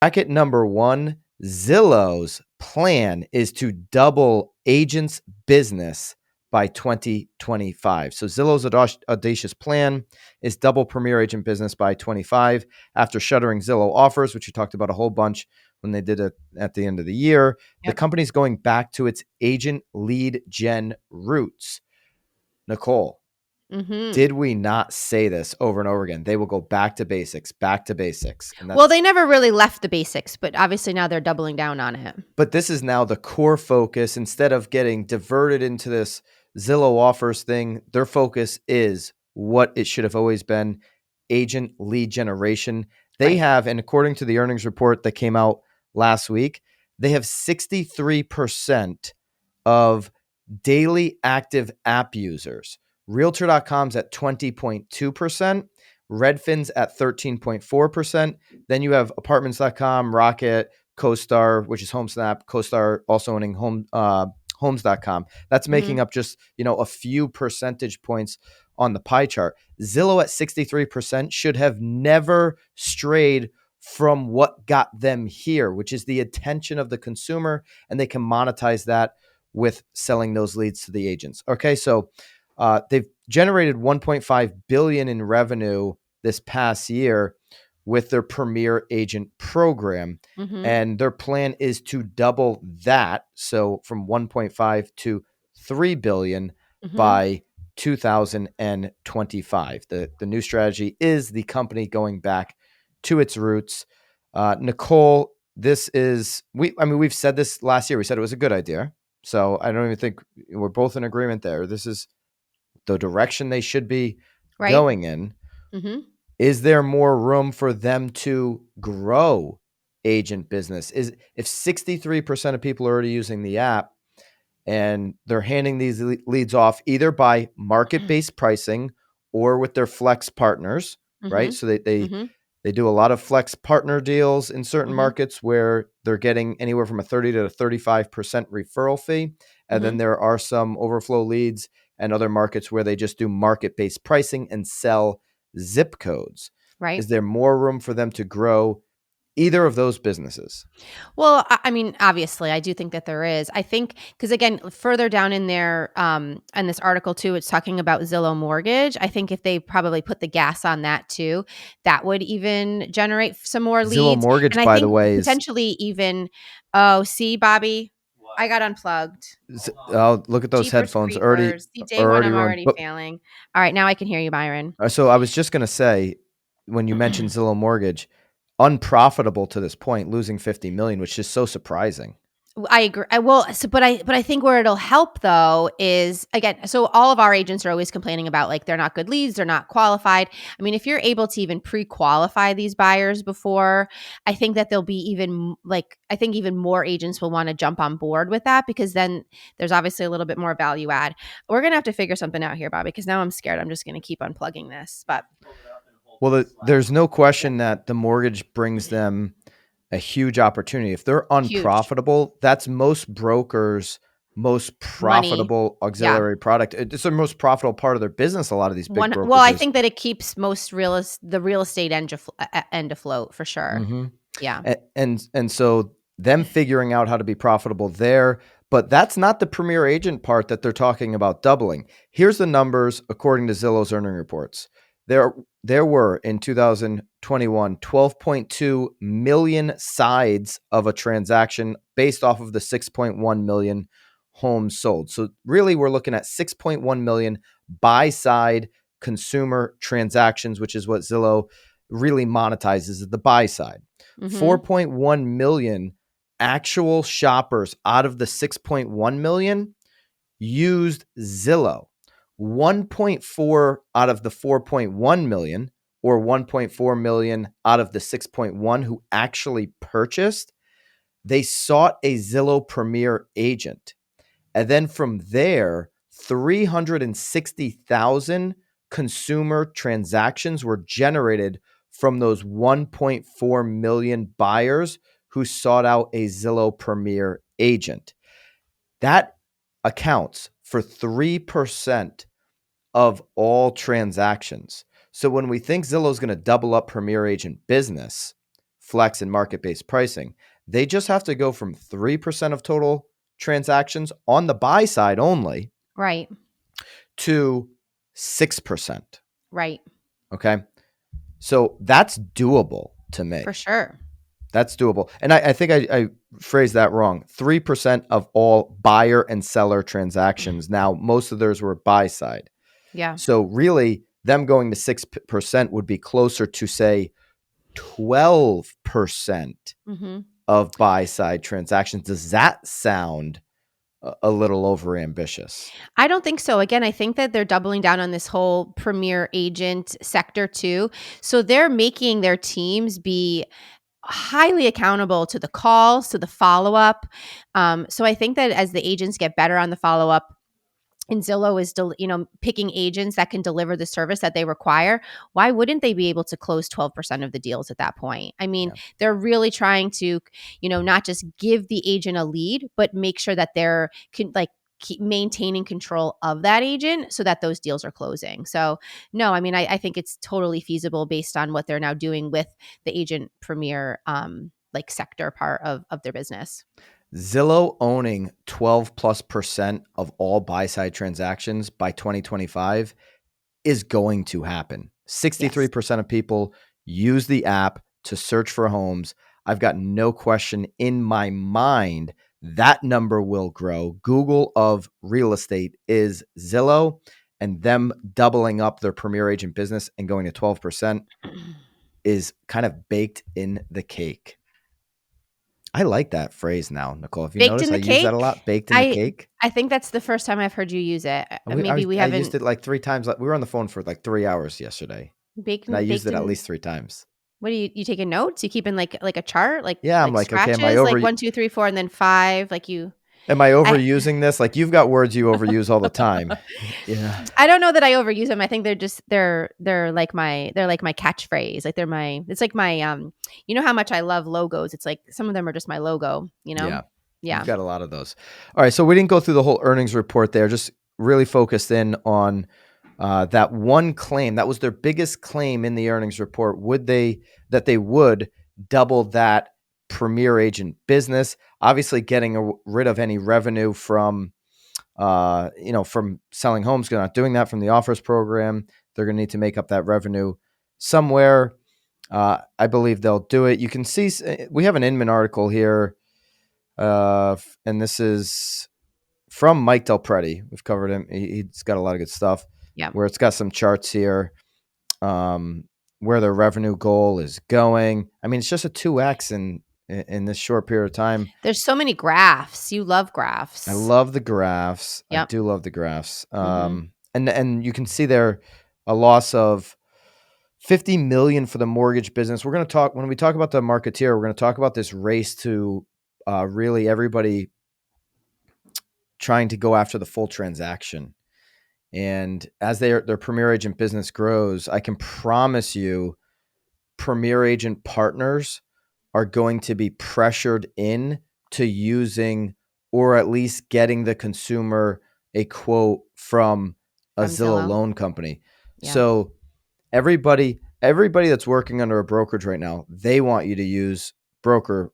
Bracket number one, Zillow's plan is to double agents' business by 2025. So Zillow's audacious plan is double Premier Agent business by 25 after shuttering Zillow offers, which we talked about a whole bunch when they did it at the end of the year. Yep. The company's going back to its agent lead gen roots. Nicole, did we not say this over and over again? They will go back to basics, back to basics. And Well, they never really left the basics, but obviously now they're doubling down on it. But this is now the core focus. Instead of getting diverted into this Zillow offers thing, their focus is what it should have always been, agent lead generation. They have, and according to the earnings report that came out last week, they have 63% of daily active app users. Realtor.com's at 20.2%, Redfin's at 13.4%. Then you have Apartments.com, Rocket, CoStar, which is HomeSnap, CoStar also owning Homes.com. That's making up just, a few percentage points on the pie chart. Zillow at 63% should have never strayed from what got them here, which is the attention of the consumer, and they can monetize that with selling those leads to the agents. Okay, so they've generated $1.5 billion in revenue this past year with their Premier Agent program, and their plan is to double that, so from 1.5 to 3 billion by 2025. The new strategy is the company going back to its roots. Nicole, we've said this last year. We said it was a good idea. So I don't even think we're both in agreement there. This is the direction they should be going in. Is there more room for them to grow agent business? If 63% of people are already using the app and they're handing these leads off either by market-based pricing or with their flex partners, right? So they do a lot of flex partner deals in certain markets where they're getting anywhere from a 30 to 35% referral fee. And then there are some overflow leads and other markets where they just do market-based pricing and sell zip codes. Right. Is there more room for them to grow either of those businesses? Well, I mean, obviously, I do think that there is. I think because, again, further down in there, in this article too, it's talking about Zillow Mortgage. I think if they probably put the gas on that too, that would even generate some more leads. Zillow Mortgage, and I by think the way, is potentially even. Oh, see, Bobby, I got unplugged. look at those Jeepers headphones creepers. See, day one, I'm already ruined. failing. All right, now I can hear you, Byron. So I was just going to say, when you mentioned Zillow Mortgage, unprofitable to this point, losing 50 million, which is so surprising. I agree. But I think where it'll help though is, again, so all of our agents are always complaining about like they're not good leads, they're not qualified. I mean, if you're able to even pre-qualify these buyers before, I think that there'll be even more agents will want to jump on board with that, because then there's obviously a little bit more value add. We're gonna have to figure something out here, Bobby, because now I'm scared. I'm just gonna keep unplugging this. But well, there's no question that the mortgage brings them a huge opportunity. If they're unprofitable, that's most brokers' most profitable auxiliary product. It's the most profitable part of their business. A lot of these big brokers. Well, I think that it keeps most the real estate end afloat for sure. Yeah, and so them figuring out how to be profitable there. But that's not the Premier Agent part that they're talking about doubling. Here's the numbers according to Zillow's earning reports. There were in 2021 12.2 million sides of a transaction based off of the 6.1 million homes sold. So really we're looking at 6.1 million buy-side consumer transactions, which is what Zillow really monetizes at the buy side. 4.1 million actual shoppers out of the 6.1 million used Zillow. 1.4 out of the 4.1 million, or 1.4 million out of the 6.1 who actually purchased, they sought a Zillow Premier Agent. And then from there, 360,000 consumer transactions were generated from those 1.4 million buyers who sought out a Zillow Premier Agent. That accounts for 3% of all transactions. So when we think Zillow is going to double up Premier Agent business, flex and market-based pricing. They just have to go from 3% of total transactions on the buy side only Right. to 6%. Right. Okay. So that's doable to me. For sure. That's doable. And I think I phrased that wrong. 3% of all buyer and seller transactions. Now, most of theirs were buy side. Yeah. So really, them going to 6% would be closer to, say, 12% Mm-hmm. of buy side transactions. Does that sound a little over ambitious? I don't think so. Again, I think that they're doubling down on this whole premier agent sector too. So they're making their teams be highly accountable to the calls, to the follow-up. So I think that as the agents get better on the follow-up, and Zillow is, picking agents that can deliver the service that they require, why wouldn't they be able to close 12% of the deals at that point? I mean, Yeah. they're really trying to, not just give the agent a lead, but make sure that they're keep maintaining control of that agent so that those deals are closing. So no, I mean, I think it's totally feasible based on what they're now doing with the agent premier sector part of their business. Zillow owning 12+% of all buy side transactions by 2025 is going to happen. Yes. 63% of people use the app to search for homes. I've got no question in my mind that number will grow. Google of real estate is Zillow, and them doubling up their premier agent business and going to 12% is kind of baked in the cake. I like that phrase now, Nicole. If you Baked in notice, I the use that a cake? lot. Baked in the I cake. I think that's the first time I've heard you use it. Maybe we I used haven't it like 3 times. We were on the phone for like 3 hours yesterday, and I used baked it at in. least 3 times. What do you taking notes? You keeping like a chart, Yeah, I'm like like, okay, scratches, like 1, 2, 3, 4, and then 5, like you am I I overusing this? Like, you've got words you overuse all the time. Yeah. I don't know that I overuse them. I think they're just they're like my catchphrase. Like it's like my you know how much I love logos. It's like some of them are just my logo, you know? Yeah. You've Yeah. got a lot of those. All right. So we didn't go through the whole earnings report there, just really focused in on that one claim. That was their biggest claim in the earnings report. That they would double that premier agent business, obviously getting rid of any revenue from from selling homes. They're not doing that from the offers program. They're going to need to make up that revenue somewhere. I believe they'll do it. You can see we have an Inman article here, and this is from Mike Del Prete. We've covered him. He's got a lot of good stuff. Yeah. Where it's got some charts here, where their revenue goal is going. I mean, it's just a 2x in this short period of time. There's so many graphs. You love graphs. I love the graphs. I Yep. do love the graphs. Mhm. And you can see there a loss of $50 million for the mortgage business. We're going to talk when we talk about the marketeer. We're going to talk about this race to really everybody trying to go after the full transaction. And as their premier agent business grows, I can promise you, premier agent partners are going to be pressured in to using or at least getting the consumer a quote from a From Zillow Zillow. loan company. Yeah. So everybody that's working under a brokerage right now, they want you to use broker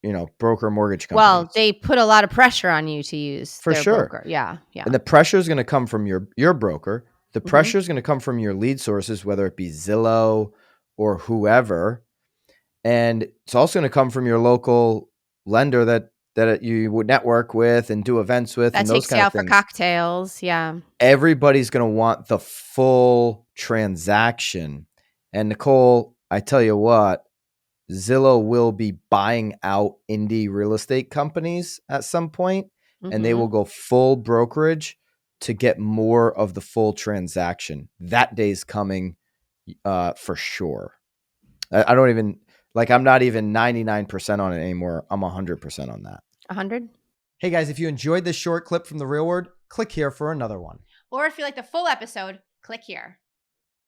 mortgage companies. Well, they put a lot of pressure on you to use For their sure. broker. Yeah. Yeah. And the pressure is going to come from your broker. The Mhm. pressure is going to come from your lead sources, whether it be Zillow or whoever. And it's also going to come from your local lender that you would network with and do events with That and those takes you kind of out for things. cocktails. Yeah. Everybody's going to want the full transaction. And Nicole, I tell you what, Zillow will be buying out indie real estate companies at some point, and they will Mhm. go full brokerage to get more of the full transaction. That day's coming for sure. I don't even I'm not even 99% on it anymore. I'm 100% on that. 100. Hey guys, if you enjoyed this short clip from the real world, click here for another one. Or if you like the full episode, click here.